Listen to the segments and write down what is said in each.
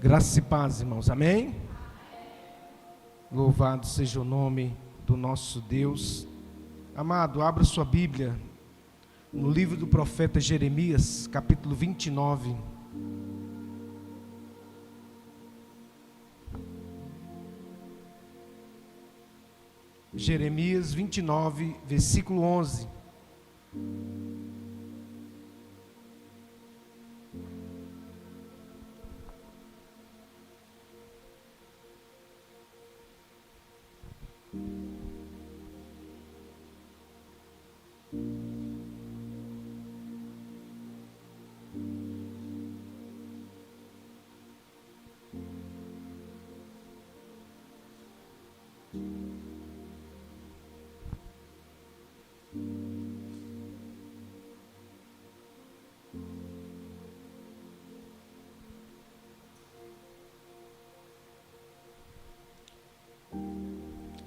Graça e paz, irmãos, amém? Louvado seja o nome do nosso Deus. Amado, abra sua Bíblia no livro do profeta Jeremias, capítulo 29. Jeremias 29, versículo 11.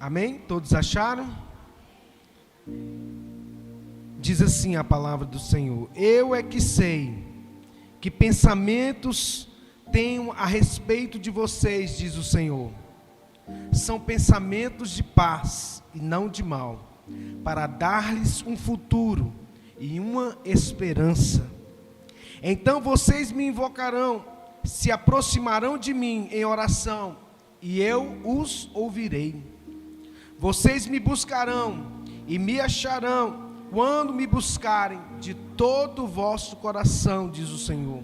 Amém? Todos acharam? Diz assim a palavra do Senhor: eu é que sei que pensamentos tenho a respeito de vocês, diz o Senhor. São pensamentos de paz e não de mal, para dar-lhes um futuro e uma esperança. Então vocês me invocarão, se aproximarão de mim em oração, e eu os ouvirei. Vocês me buscarão e me acharão quando me buscarem de todo o vosso coração, diz o Senhor.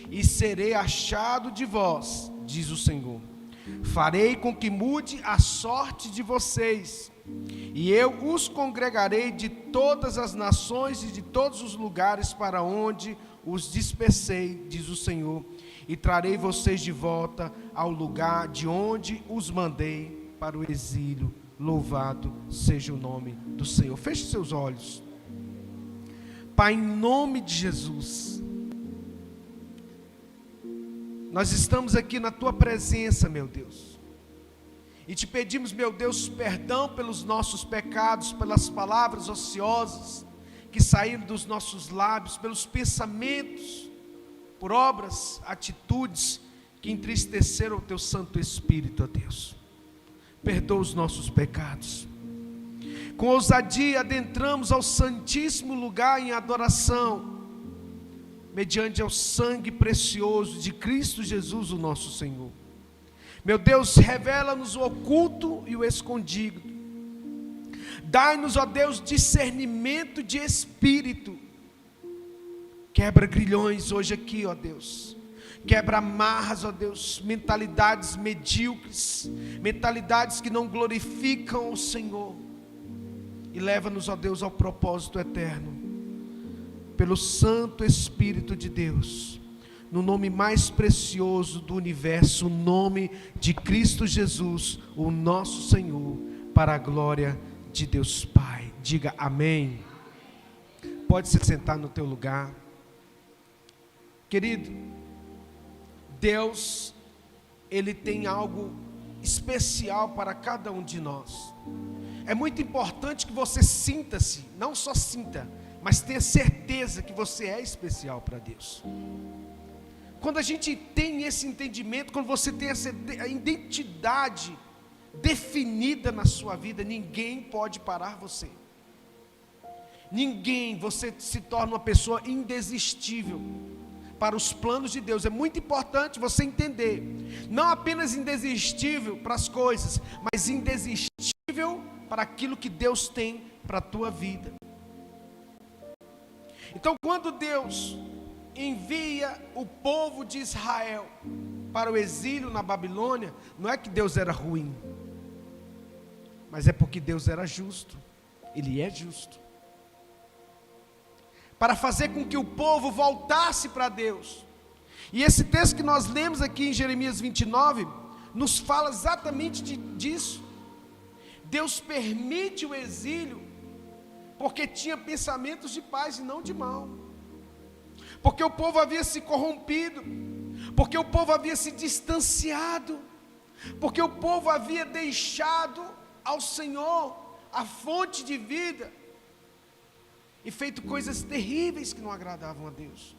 E serei achado de vós, diz o Senhor. Farei com que mude a sorte de vocês, e eu os congregarei de todas as nações e de todos os lugares para onde os dispersei, diz o Senhor, e trarei vocês de volta ao lugar de onde os mandei para o exílio. Louvado seja o nome do Senhor. Feche seus olhos. Pai, em nome de Jesus, nós estamos aqui na Tua presença, meu Deus, e te pedimos, meu Deus, perdão pelos nossos pecados, pelas palavras ociosas que saíram dos nossos lábios, pelos pensamentos, por obras, atitudes que entristeceram o Teu Santo Espírito, ó Deus. Perdoa os nossos pecados. Com ousadia adentramos ao santíssimo lugar em adoração, mediante ao sangue precioso de Cristo Jesus, o nosso Senhor. Meu Deus, revela-nos o oculto e o escondido. Dai-nos, ó Deus, discernimento de espírito. Quebra grilhões hoje aqui, ó Deus. Quebra amarras, ó Deus, mentalidades medíocres, mentalidades que não glorificam o Senhor, e leva-nos, ó Deus, ao propósito eterno, pelo Santo Espírito de Deus, no nome mais precioso do universo, o nome de Cristo Jesus, o nosso Senhor, para a glória de Deus Pai. Diga amém. Pode se sentar no teu lugar. Querido, Deus, Ele tem algo especial para cada um de nós. É muito importante que você sinta-se, não só sinta, mas tenha certeza que você é especial para Deus. Quando a gente tem esse entendimento, quando você tem essa identidade definida na sua vida, ninguém pode parar você. Ninguém, você se torna uma pessoa indesistível para os planos de Deus. É muito importante você entender, não apenas indesistível para as coisas, mas indesistível para aquilo que Deus tem para a tua vida. Então, quando Deus envia o povo de Israel para o exílio na Babilônia, não é que Deus era ruim, mas é porque Deus era justo. Ele é justo, para fazer com que o povo voltasse para Deus. E esse texto que nós lemos aqui em Jeremias 29, nos fala exatamente disso. Deus permite o exílio, porque tinha pensamentos de paz e não de mal, porque o povo havia se corrompido, porque o povo havia se distanciado, porque o povo havia deixado ao Senhor, a fonte de vida, e feito coisas terríveis que não agradavam a Deus.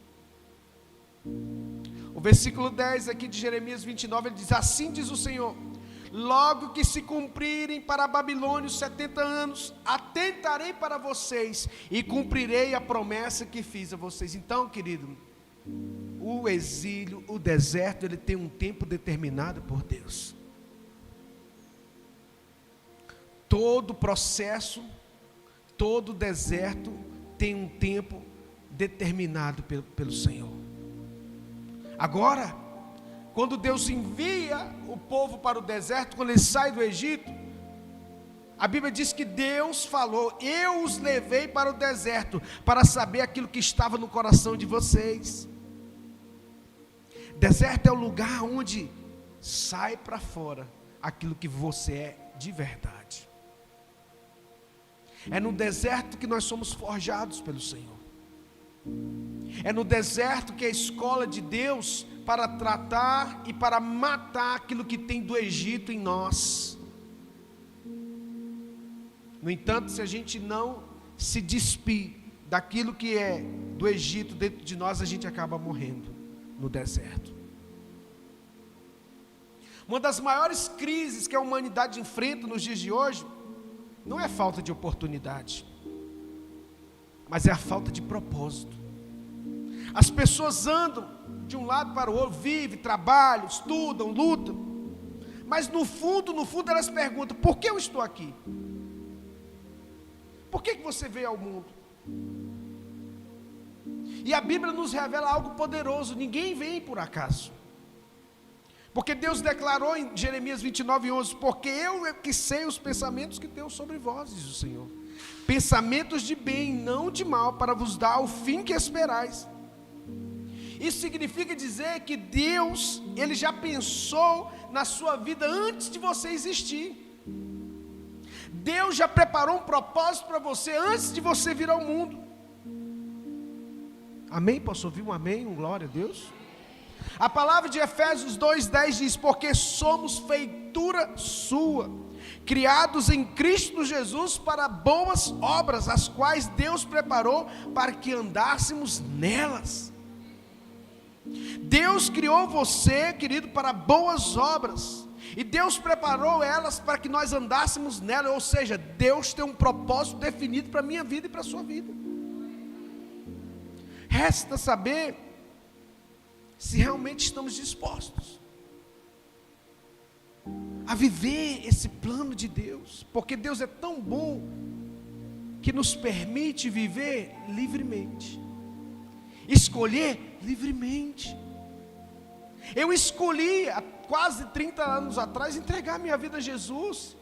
O versículo 10 aqui de Jeremias 29, ele diz: assim diz o Senhor, logo que se cumprirem para a Babilônia os 70 anos, atentarei para vocês e cumprirei a promessa que fiz a vocês. Então, querido, o exílio, o deserto, ele tem um tempo determinado por Deus. Todo processo, todo deserto tem um tempo determinado pelo Senhor. Agora, quando Deus envia o povo para o deserto, quando ele sai do Egito, a Bíblia diz que Deus falou: eu os levei para o deserto, para saber aquilo que estava no coração de vocês. Deserto é o lugar onde sai para fora aquilo que você é de verdade. É no deserto que nós somos forjados pelo Senhor. É no deserto que é a escola de Deus para tratar e para matar aquilo que tem do Egito em nós. No entanto, se a gente não se despir daquilo que é do Egito dentro de nós, a gente acaba morrendo no deserto. Uma das maiores crises que a humanidade enfrenta nos dias de hoje não é falta de oportunidade, mas é a falta de propósito. As pessoas andam de um lado para o outro, vivem, trabalham, estudam, lutam, mas no fundo elas perguntam: por que eu estou aqui? Por que você veio ao mundo? E a Bíblia nos revela algo poderoso: ninguém vem por acaso. Porque Deus declarou em Jeremias 29:11: porque eu é que sei os pensamentos que tenho sobre vós, diz o Senhor, pensamentos de bem, não de mal, para vos dar o fim que esperais. Isso significa dizer que Deus, Ele já pensou na sua vida antes de você existir. Deus já preparou um propósito para você antes de você vir ao mundo. Amém? Posso ouvir um amém? Um glória a Deus? A palavra de Efésios 2:10 diz: porque somos feitura sua, criados em Cristo Jesus para boas obras, as quais Deus preparou para que andássemos nelas. Deus criou você, querido, para boas obras, e Deus preparou elas para que nós andássemos nelas. Ou seja, Deus tem um propósito definido para a minha vida e para a sua vida. Resta saber se realmente estamos dispostos a viver esse plano de Deus, porque Deus é tão bom que nos permite viver livremente, escolher livremente. Eu escolhi há quase 30 anos atrás entregar minha vida a Jesus.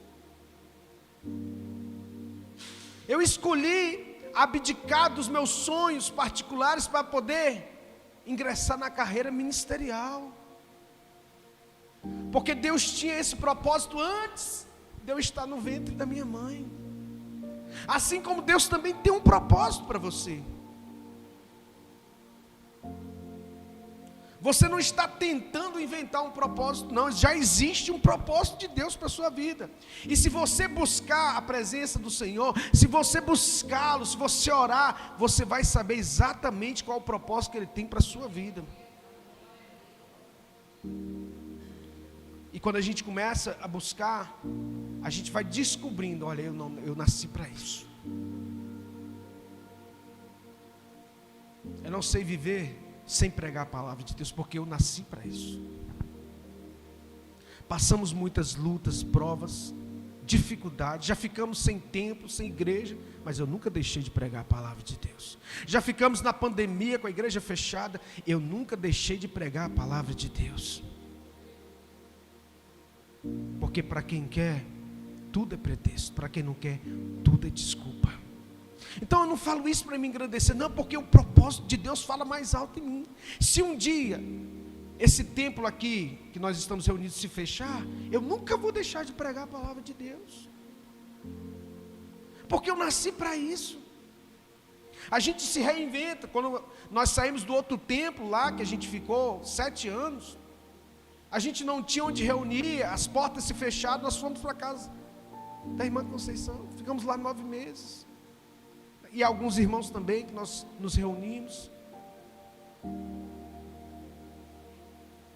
Eu escolhi abdicar dos meus sonhos particulares para poder ingressar na carreira ministerial, porque Deus tinha esse propósito antes de eu estar no ventre da minha mãe. Assim como Deus também tem um propósito para você. Você não está tentando inventar um propósito, não. Já existe um propósito de Deus para a sua vida. E se você buscar a presença do Senhor, se você buscá-lo, se você orar, você vai saber exatamente qual é o propósito que Ele tem para a sua vida. E quando a gente começa a buscar, a gente vai descobrindo: olha, eu nasci para isso. Eu não sei viver sem pregar a palavra de Deus, porque eu nasci para isso. Passamos muitas lutas, provas, dificuldades, já ficamos sem templo, sem igreja, mas eu nunca deixei de pregar a palavra de Deus. Já ficamos na pandemia com a igreja fechada, eu nunca deixei de pregar a palavra de Deus. Porque para quem quer, tudo é pretexto, para quem não quer, tudo é desculpa. Então eu não falo isso para me engrandecer, não, porque o propósito de Deus fala mais alto em mim. Se um dia esse templo aqui que nós estamos reunidos se fechar, eu nunca vou deixar de pregar a palavra de Deus, porque eu nasci para isso. A gente se reinventa. Quando nós saímos do outro templo lá, que a gente ficou 7 anos, a gente não tinha onde reunir, as portas se fecharam, nós fomos para a casa da irmã Conceição, ficamos lá 9 meses. E alguns irmãos também, que nós nos reunimos.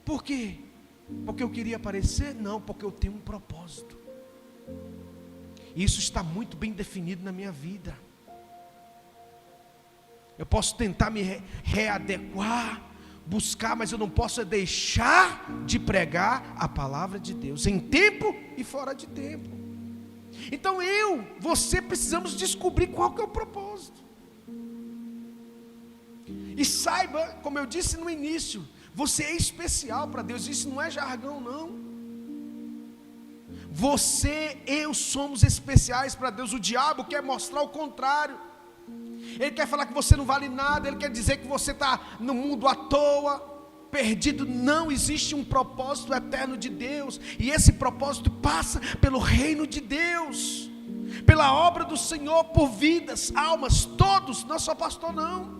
Por quê? Porque eu queria aparecer? Não, porque eu tenho um propósito. Isso está muito bem definido na minha vida. Eu posso tentar me readequar, buscar, mas eu não posso deixar de pregar a palavra de Deus, em tempo e fora de tempo. Então você precisamos descobrir qual que é o propósito. E saiba, como eu disse no início, você é especial para Deus, isso não é jargão não. Eu somos especiais para Deus. O diabo quer mostrar o contrário. Ele quer falar que você não vale nada, ele quer dizer que você está no mundo à toa, perdido. Não, existe um propósito eterno de Deus, e esse propósito passa pelo reino de Deus, pela obra do Senhor, por vidas, almas, todos, não é só pastor não.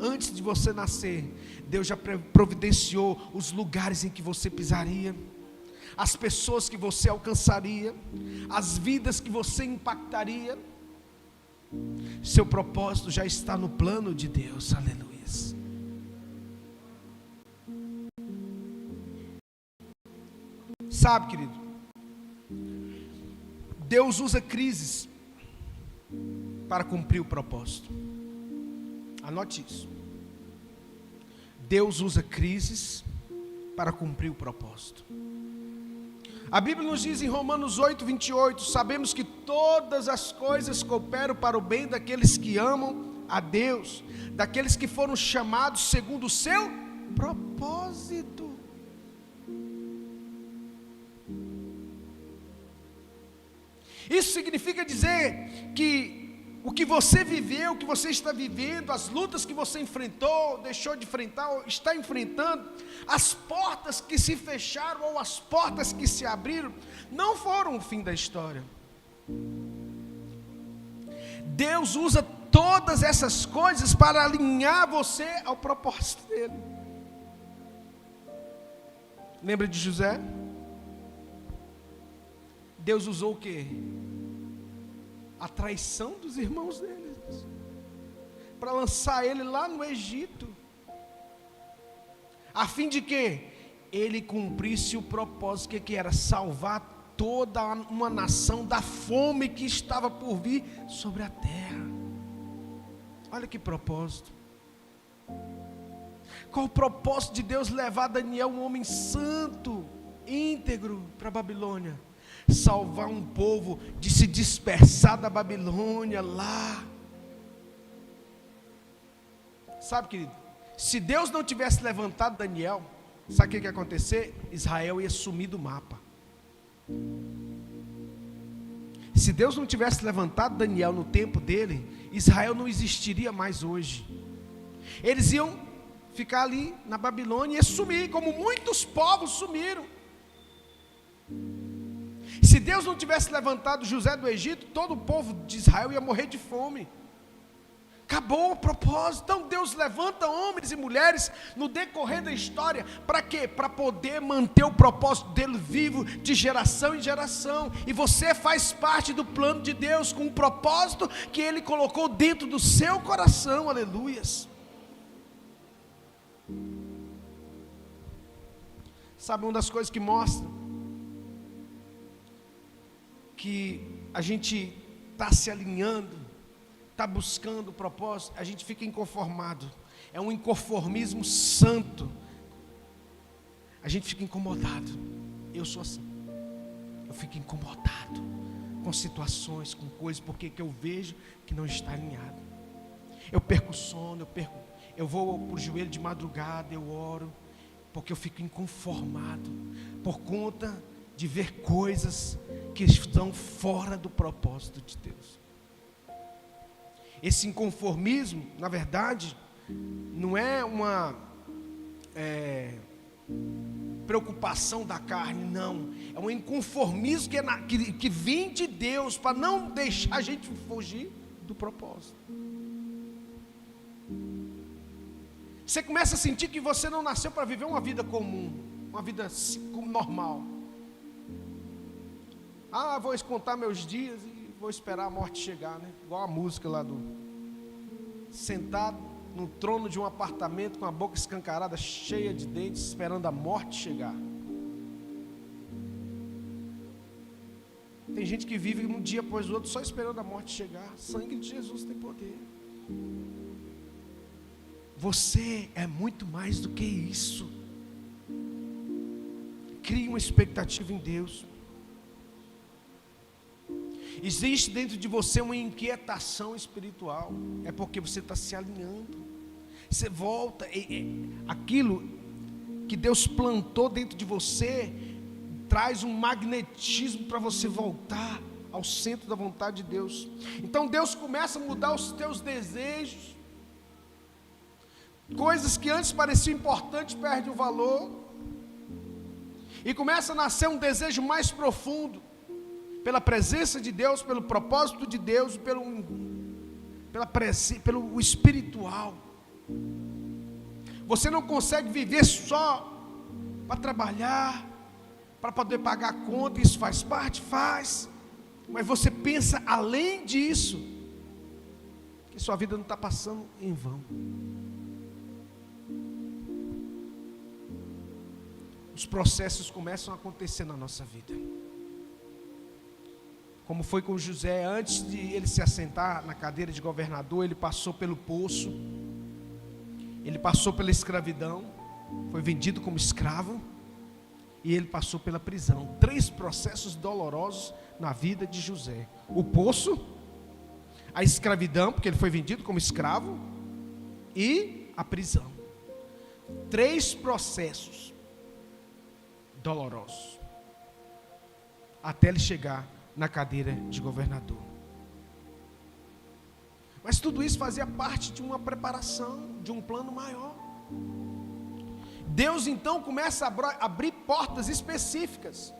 Antes de você nascer, Deus já providenciou os lugares em que você pisaria, as pessoas que você alcançaria, as vidas que você impactaria. Seu propósito já está no plano de Deus, aleluia. Sabe, querido, Deus usa crises para cumprir o propósito. Anote isso. Deus usa crises para cumprir o propósito. A Bíblia nos diz em Romanos 8:28, sabemos que todas as coisas cooperam para o bem daqueles que amam a Deus, daqueles que foram chamados segundo o seu propósito. Isso significa dizer que o que você viveu, o que você está vivendo, as lutas que você enfrentou, deixou de enfrentar, ou está enfrentando, as portas que se fecharam ou as portas que se abriram, não foram o fim da história. Deus usa todas essas coisas para alinhar você ao propósito dele. Lembra de José? Deus usou o quê? A traição dos irmãos dele, para lançar ele lá no Egito, a fim de que ele cumprisse o propósito que era salvar toda uma nação da fome que estava por vir sobre a terra. Olha que propósito. Qual o propósito de Deus levar Daniel, um homem santo, íntegro, para a Babilônia? Salvar um povo de se dispersar da Babilônia lá. Sabe, querido, se Deus não tivesse levantado Daniel, sabe o que ia acontecer? Israel ia sumir do mapa. Se Deus não tivesse levantado Daniel no tempo dele, Israel não existiria mais hoje. Eles iam ficar ali na Babilônia e sumir, como muitos povos sumiram. Se Deus não tivesse levantado José do Egito, todo o povo de Israel ia morrer de fome. Acabou o propósito. Então Deus levanta homens e mulheres no decorrer da história, para quê? Para poder manter o propósito dele vivo de geração em geração. E você faz parte do plano de Deus, com um propósito que ele colocou dentro do seu coração, aleluias. Sabe, uma das coisas que mostra que a gente está se alinhando, está buscando o propósito, a gente fica inconformado. É um inconformismo santo. A gente fica incomodado. Eu sou assim. Eu fico incomodado com situações, com coisas, porque que eu vejo que não está alinhado. Eu perco o sono, eu vou para o joelho de madrugada, eu oro, porque eu fico inconformado, por conta de ver coisas que estão fora do propósito de Deus. Esse inconformismo, na verdade, não é uma preocupação da carne, não. É um inconformismo que vem de Deus, para não deixar a gente fugir do propósito. Você começa a sentir que você não nasceu para viver uma vida comum, uma vida normal. Vou contar meus dias e vou esperar a morte chegar, né? Igual a música lá do... sentado no trono de um apartamento com a boca escancarada, cheia de dentes, esperando a morte chegar. Tem gente que vive um dia após o outro só esperando a morte chegar. Sangue de Jesus tem poder. Você é muito mais do que isso. Crie uma expectativa em Deus. Existe dentro de você uma inquietação espiritual. É porque você está se alinhando. Você volta. Aquilo que Deus plantou dentro de você traz um magnetismo para você voltar ao centro da vontade de Deus. Então Deus começa a mudar os teus desejos. Coisas que antes pareciam importantes perdem o valor. E começa a nascer um desejo mais profundo pela presença de Deus, pelo propósito de Deus, pelo espiritual. Você não consegue viver só para trabalhar, para poder pagar a conta. Isso faz parte? Faz. Mas você pensa além disso, que sua vida não está passando em vão. Os processos começam a acontecer na nossa vida. Como foi com José, antes de ele se assentar na cadeira de governador, ele passou pelo poço, ele passou pela escravidão, foi vendido como escravo, e ele passou pela prisão. 3 processos dolorosos na vida de José: o poço, a escravidão, porque ele foi vendido como escravo, e a prisão. 3 processos dolorosos, até ele chegar na cadeira de governador. Mas tudo isso fazia parte de uma preparação, de um plano maior. Deus então começa a abrir portas específicas.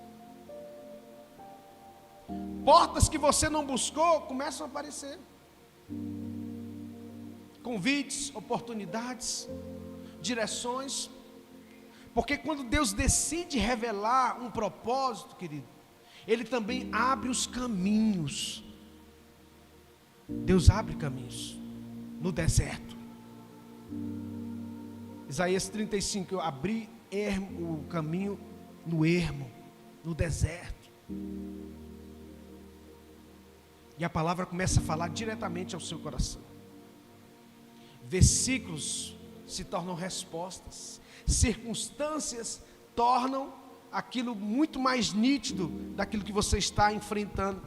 Portas que você não buscou começam a aparecer. Convites, oportunidades, direções. Porque quando Deus decide revelar um propósito, querido, Ele também abre os caminhos. Deus abre caminhos no deserto. Isaías 35, eu abri o caminho no ermo, no deserto. E a palavra começa a falar diretamente ao seu coração. Versículos se tornam respostas. Circunstâncias tornam aquilo muito mais nítido daquilo que você está enfrentando.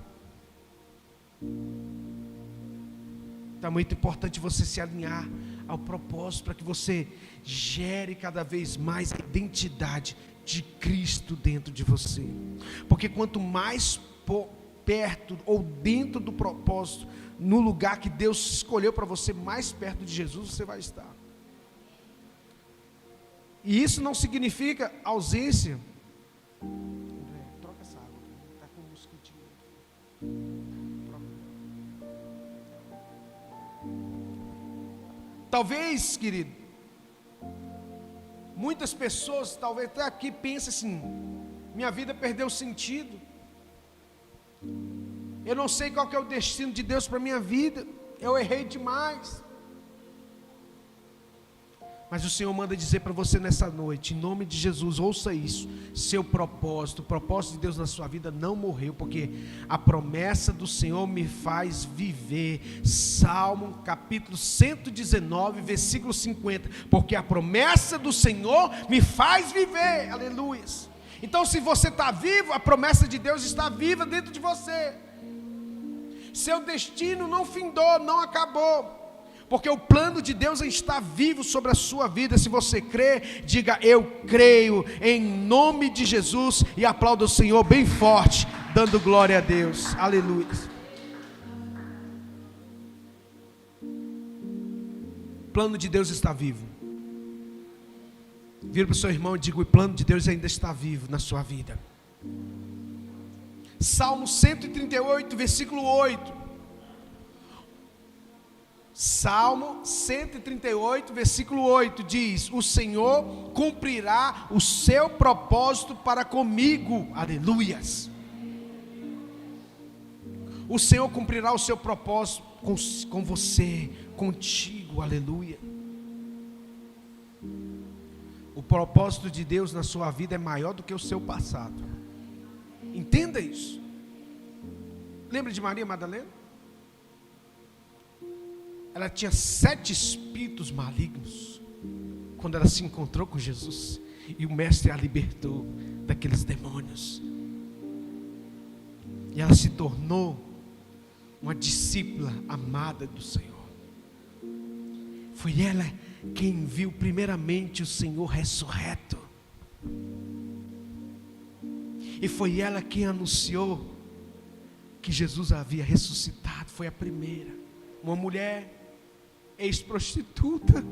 Então é muito importante você se alinhar ao propósito, para que você gere cada vez mais a identidade de Cristo dentro de você. Porque quanto mais perto ou dentro do propósito, no lugar que Deus escolheu para você, mais perto de Jesus você vai estar. E isso não significa ausência. André, troca essa água, está com um mosquitinho. Talvez, querido, muitas pessoas, talvez até aqui, pensem assim: minha vida perdeu sentido. Eu não sei qual que é o destino de Deus para a minha vida. Eu errei demais. Mas o Senhor manda dizer para você nessa noite, em nome de Jesus, ouça isso: seu propósito, o propósito de Deus na sua vida não morreu, porque a promessa do Senhor me faz viver. Salmo capítulo 119, versículo 50, porque a promessa do Senhor me faz viver. Aleluia. Então, se você está vivo, a promessa de Deus está viva dentro de você. Seu destino não findou, não acabou, porque o plano de Deus está vivo sobre a sua vida. Se você crê, diga: eu creio, em nome de Jesus, e aplauda o Senhor bem forte, dando glória a Deus. Aleluia. O plano de Deus está vivo. Vira para o seu irmão e diga: o plano de Deus ainda está vivo na sua vida. Salmo 138, versículo 8. Salmo 138, versículo 8 diz: o Senhor cumprirá o seu propósito para comigo. Aleluias. O Senhor cumprirá o seu propósito com você, contigo, aleluia. O propósito de Deus na sua vida é maior do que o seu passado. Entenda isso. Lembra de Maria Madalena? Ela tinha 7 espíritos malignos quando ela se encontrou com Jesus, e o mestre a libertou daqueles demônios, e ela se tornou uma discípula amada do Senhor. Foi ela quem viu primeiramente o Senhor ressurreto, e foi ela quem anunciou que Jesus havia ressuscitado. Foi a primeira, uma mulher ex-prostituta.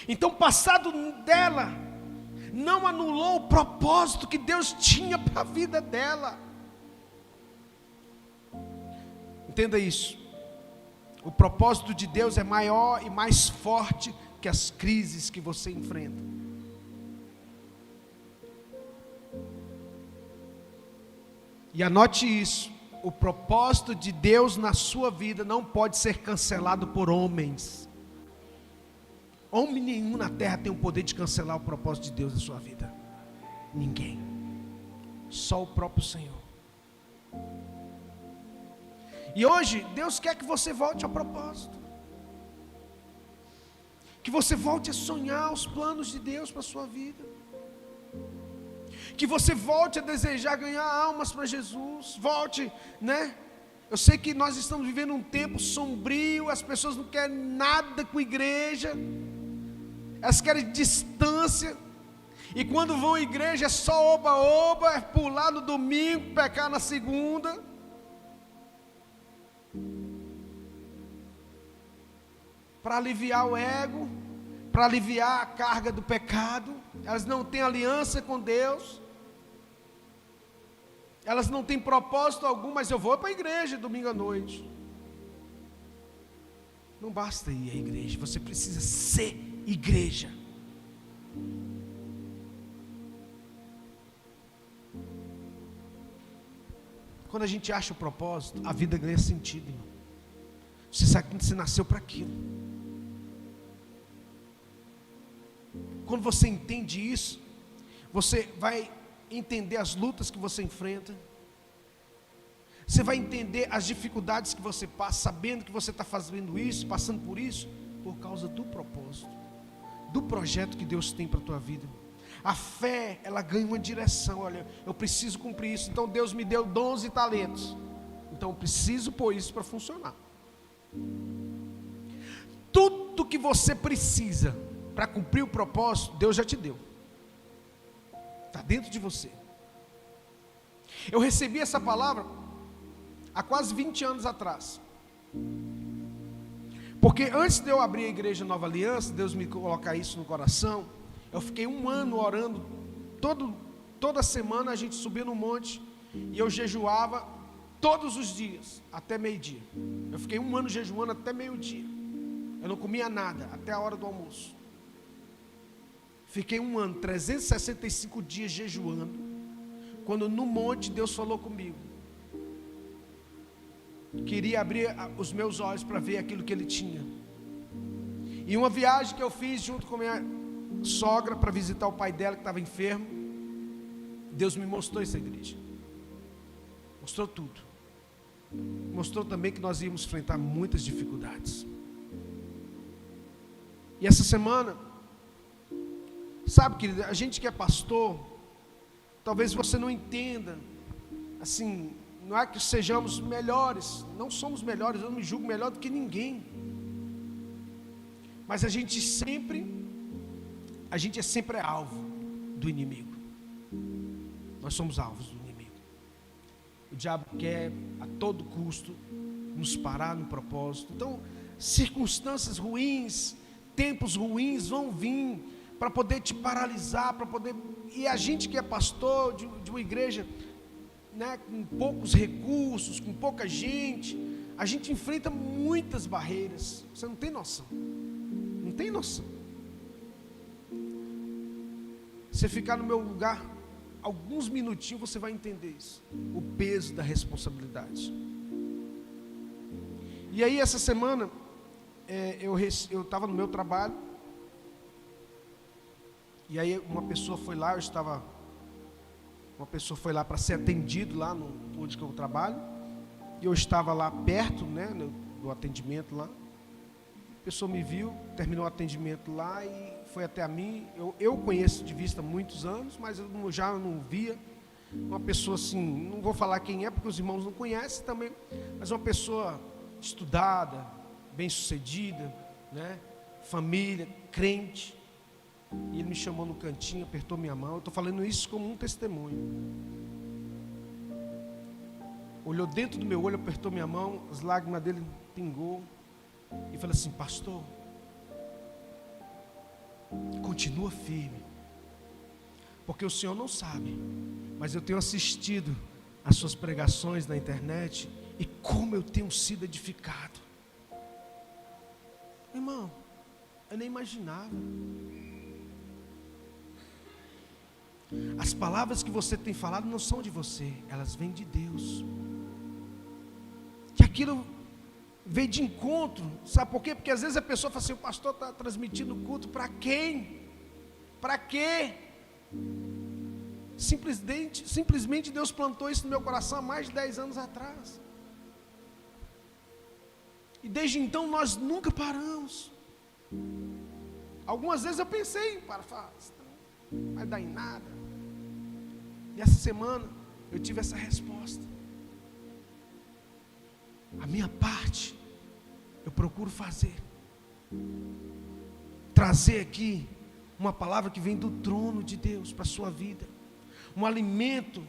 Então o passado dela não anulou o propósito que Deus tinha para a vida dela. Entenda isso. O propósito de Deus é maior e mais forte que as crises que você enfrenta. E anote isso: o propósito de Deus na sua vida não pode ser cancelado por homens. Homem nenhum na terra tem o poder de cancelar o propósito de Deus na sua vida. Ninguém. Só o próprio Senhor. E hoje Deus quer que você volte ao propósito, que você volte a sonhar os planos de Deus para a sua vida, que você volte a desejar ganhar almas para Jesus. Volte, né? Eu sei que nós estamos vivendo um tempo sombrio, as pessoas não querem nada com igreja, elas querem distância, e quando vão à igreja é só oba-oba, é pular no domingo, pecar na segunda. Para aliviar o ego, para aliviar a carga do pecado. Elas não têm aliança com Deus, elas não têm propósito algum. Mas eu vou para a igreja domingo à noite. Não basta ir à igreja, você precisa ser igreja. Quando a gente acha o propósito, a vida ganha sentido, irmão. Você sabe que você nasceu para aquilo. Quando você entende isso, você vai entender as lutas que você enfrenta, você vai entender as dificuldades que você passa, sabendo que você está fazendo isso, passando por isso, por causa do propósito, do projeto que Deus tem para a tua vida. A fé, ela ganha uma direção. Olha, eu preciso cumprir isso. Então Deus me deu dons e talentos, então eu preciso pôr isso para funcionar. Tudo que você precisa para cumprir o propósito, Deus já te deu. Está dentro de você. Eu recebi essa palavra há quase 20 anos atrás. Porque antes de eu abrir a igreja Nova Aliança, Deus me colocar isso no coração, eu fiquei 1 ano orando. Toda semana a gente subia no monte e eu jejuava todos os dias, até meio-dia. Eu fiquei 1 ano jejuando até meio-dia. Eu não comia nada, até a hora do almoço. Fiquei 1 ano, 365 dias jejuando, quando no monte Deus falou comigo. Queria abrir os meus olhos para ver aquilo que Ele tinha. E uma viagem que eu fiz junto com minha sogra para visitar o pai dela que estava enfermo, Deus me mostrou essa igreja. Mostrou tudo. Mostrou também que nós íamos enfrentar muitas dificuldades. E essa semana, sabe, querido, a gente que é pastor, talvez você não entenda, assim, não é que sejamos melhores, não somos melhores, eu não me julgo melhor do que ninguém, mas a gente é sempre alvo do inimigo. Nós somos alvos do inimigo. O diabo quer a todo custo nos parar no propósito. Então, circunstâncias ruins, tempos ruins vão vir para poder te paralisar, para poder. E a gente que é pastor de uma igreja, né, com poucos recursos, com pouca gente, a gente enfrenta muitas barreiras. Você não tem noção. Não tem noção. Você ficar no meu lugar alguns minutinhos você vai entender isso, o peso da responsabilidade. E aí essa semana, eu estava no meu trabalho, e aí uma pessoa foi lá, para ser atendido lá onde que eu trabalho, e eu estava lá perto, né, do atendimento lá. A pessoa me viu, terminou o atendimento lá e foi até a mim. Eu conheço de vista há muitos anos, mas eu já não via. Uma pessoa assim, não vou falar quem é, porque os irmãos não conhecem também, mas uma pessoa estudada, bem-sucedida, né, família, crente. E ele me chamou no cantinho, apertou minha mão. Eu estou falando isso como um testemunho. Olhou dentro do meu olho, apertou minha mão, as lágrimas dele pingou. E falou assim: pastor, continua firme, porque o senhor não sabe, mas eu tenho assistido as suas pregações na internet, e como eu tenho sido edificado. Irmão, eu nem imaginava. As palavras que você tem falado não são de você, elas vêm de Deus. Que aquilo veio de encontro, sabe por quê? Porque às vezes a pessoa fala assim: o pastor está transmitindo culto para quem? Para quê? Simplesmente Deus plantou isso no meu coração há mais de 10 anos atrás. E desde então nós nunca paramos. Algumas vezes eu pensei, não vai dar em nada. E essa semana eu tive essa resposta. A minha parte eu procuro fazer. Trazer aqui uma palavra que vem do trono de Deus para a sua vida. Um alimento,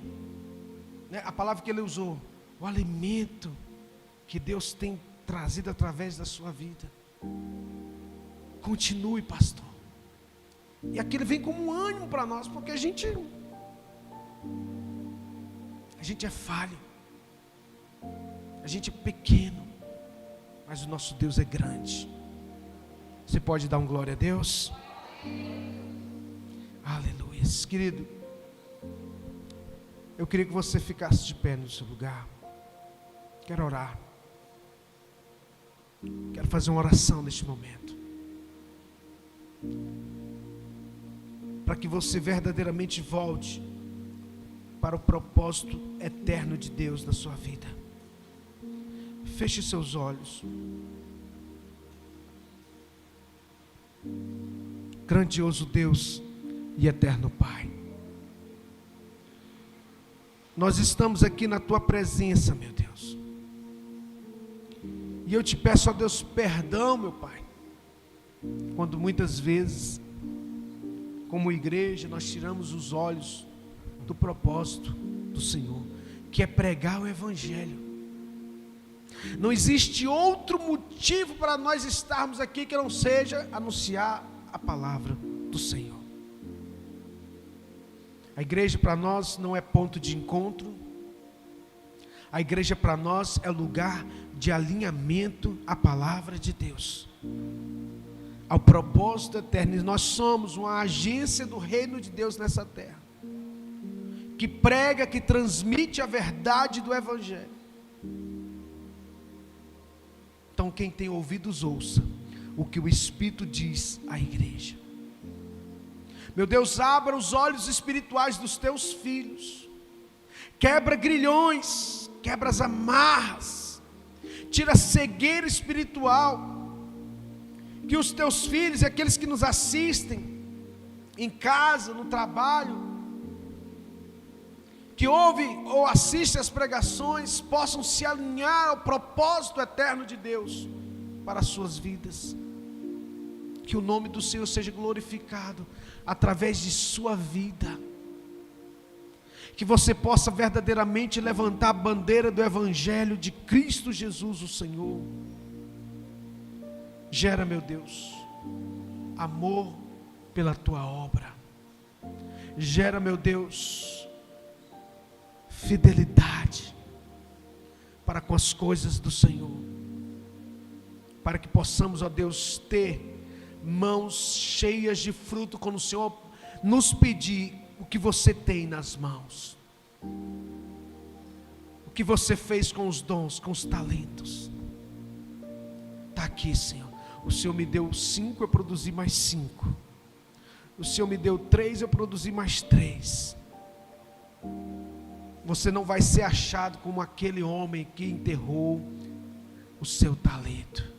né, a palavra que ele usou, o alimento que Deus tem trazido através da sua vida. Continue, pastor. E aquilo vem como um ânimo para nós, porque a gente é falho, a gente é pequeno, mas o nosso Deus é grande. Você pode dar um glória a Deus? Aleluia. Querido, eu queria que você ficasse de pé no seu lugar. Quero orar. Quero fazer uma oração neste momento, para que você verdadeiramente volte para o propósito eterno de Deus na sua vida. Feche seus olhos. Grandioso Deus e eterno Pai, nós estamos aqui na Tua presença, meu Deus, e eu te peço, ó Deus, perdão, meu Pai, quando muitas vezes, como igreja, nós tiramos os olhos do propósito do Senhor, que é pregar o Evangelho. Não existe outro motivo para nós estarmos aqui que não seja anunciar a palavra do Senhor. A igreja para nós não é ponto de encontro. A igreja para nós é lugar de alinhamento à palavra de Deus, ao propósito eterno. E nós somos uma agência do reino de Deus nessa terra, que prega, que transmite a verdade do Evangelho. Então quem tem ouvidos ouça o que o Espírito diz à igreja. Meu Deus, abra os olhos espirituais dos teus filhos, quebra grilhões, quebra as amarras, tira a cegueira espiritual, que os teus filhos e aqueles que nos assistem em casa, no trabalho, que ouvem ou assistem às pregações, possam se alinhar ao propósito eterno de Deus para as suas vidas. Que o nome do Senhor seja glorificado através de sua vida. Que você possa verdadeiramente levantar a bandeira do Evangelho de Cristo Jesus, o Senhor. Gera, meu Deus, amor pela tua obra. Gera, meu Deus, fidelidade para com as coisas do Senhor, para que possamos, ó Deus, ter mãos cheias de fruto quando o Senhor nos pedir: o que você tem nas mãos, o que você fez com os dons, com os talentos. Está aqui, Senhor. O Senhor me deu 5, eu produzi mais 5. O Senhor me deu 3, eu produzi mais 3. Você não vai ser achado como aquele homem que enterrou o seu talento.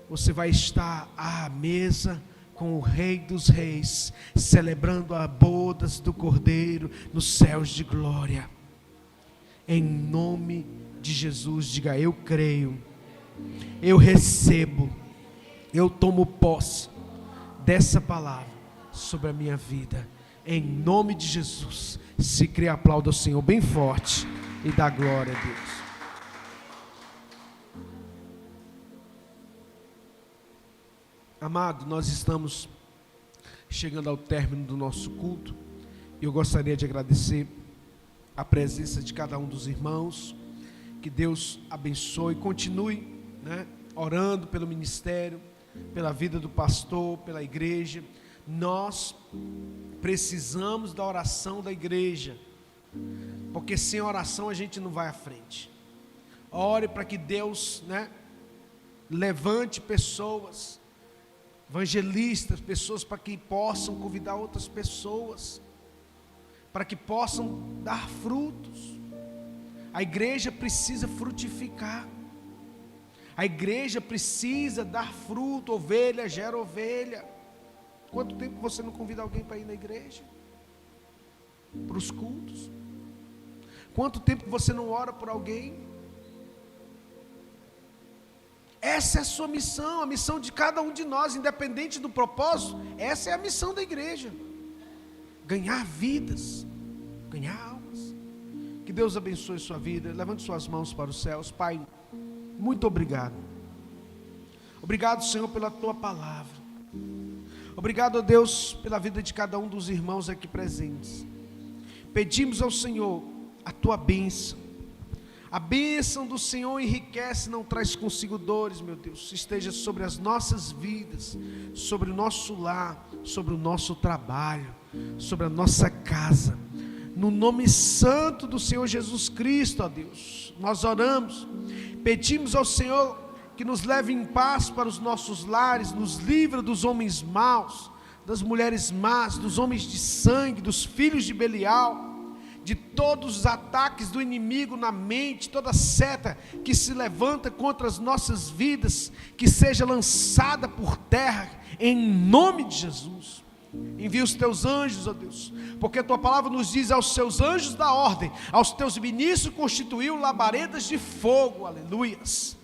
Você vai estar à mesa com o Rei dos Reis, celebrando as bodas do Cordeiro nos céus de glória. Em nome de Jesus, diga: eu creio, eu recebo, eu tomo posse dessa palavra sobre a minha vida. Em nome de Jesus. Se crê, aplauda o Senhor bem forte e dá glória a Deus. Amado, nós estamos chegando ao término do nosso culto, e eu gostaria de agradecer a presença de cada um dos irmãos. Que Deus abençoe, continue, orando pelo ministério, pela vida do pastor, pela igreja. Nós precisamos da oração da igreja, porque sem oração a gente não vai à frente. Ore para que Deus, levante pessoas, evangelistas, pessoas para que possam convidar outras pessoas, para que possam dar frutos. A igreja precisa frutificar, a igreja precisa dar fruto. Ovelha gera ovelha. Quanto tempo você não convida alguém para ir na igreja? Para os cultos? Quanto tempo você não ora por alguém? Essa é a sua missão, a missão de cada um de nós, independente do propósito. Essa é a missão da igreja: ganhar vidas, ganhar almas. Que Deus abençoe sua vida. Levante suas mãos para os céus. Pai, muito obrigado. Obrigado, Senhor, pela tua palavra. Obrigado, ó Deus, pela vida de cada um dos irmãos aqui presentes. Pedimos ao Senhor a tua bênção. A bênção do Senhor enriquece, não traz consigo dores, meu Deus. Esteja sobre as nossas vidas, sobre o nosso lar, sobre o nosso trabalho, sobre a nossa casa. No nome santo do Senhor Jesus Cristo, ó Deus, nós oramos. Pedimos ao Senhor que nos leve em paz para os nossos lares, nos livra dos homens maus, das mulheres más, dos homens de sangue, dos filhos de Belial, de todos os ataques do inimigo na mente, toda seta que se levanta contra as nossas vidas, que seja lançada por terra, em nome de Jesus. Envia os teus anjos, ó Deus, porque a tua palavra nos diz: aos seus anjos da ordem, aos teus ministros constituiu labaredas de fogo, aleluias.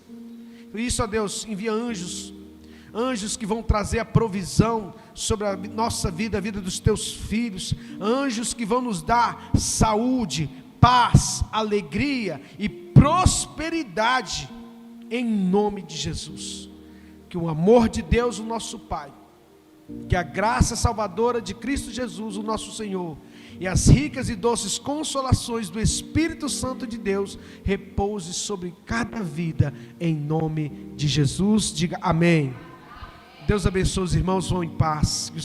Por isso, ó Deus, envia anjos que vão trazer a provisão sobre a nossa vida, a vida dos teus filhos, anjos que vão nos dar saúde, paz, alegria e prosperidade, em nome de Jesus. Que o amor de Deus, o nosso Pai, que a graça salvadora de Cristo Jesus, o nosso Senhor, e as ricas e doces consolações do Espírito Santo de Deus repouse sobre cada vida, em nome de Jesus. Diga amém. Deus abençoe os irmãos, vão em paz.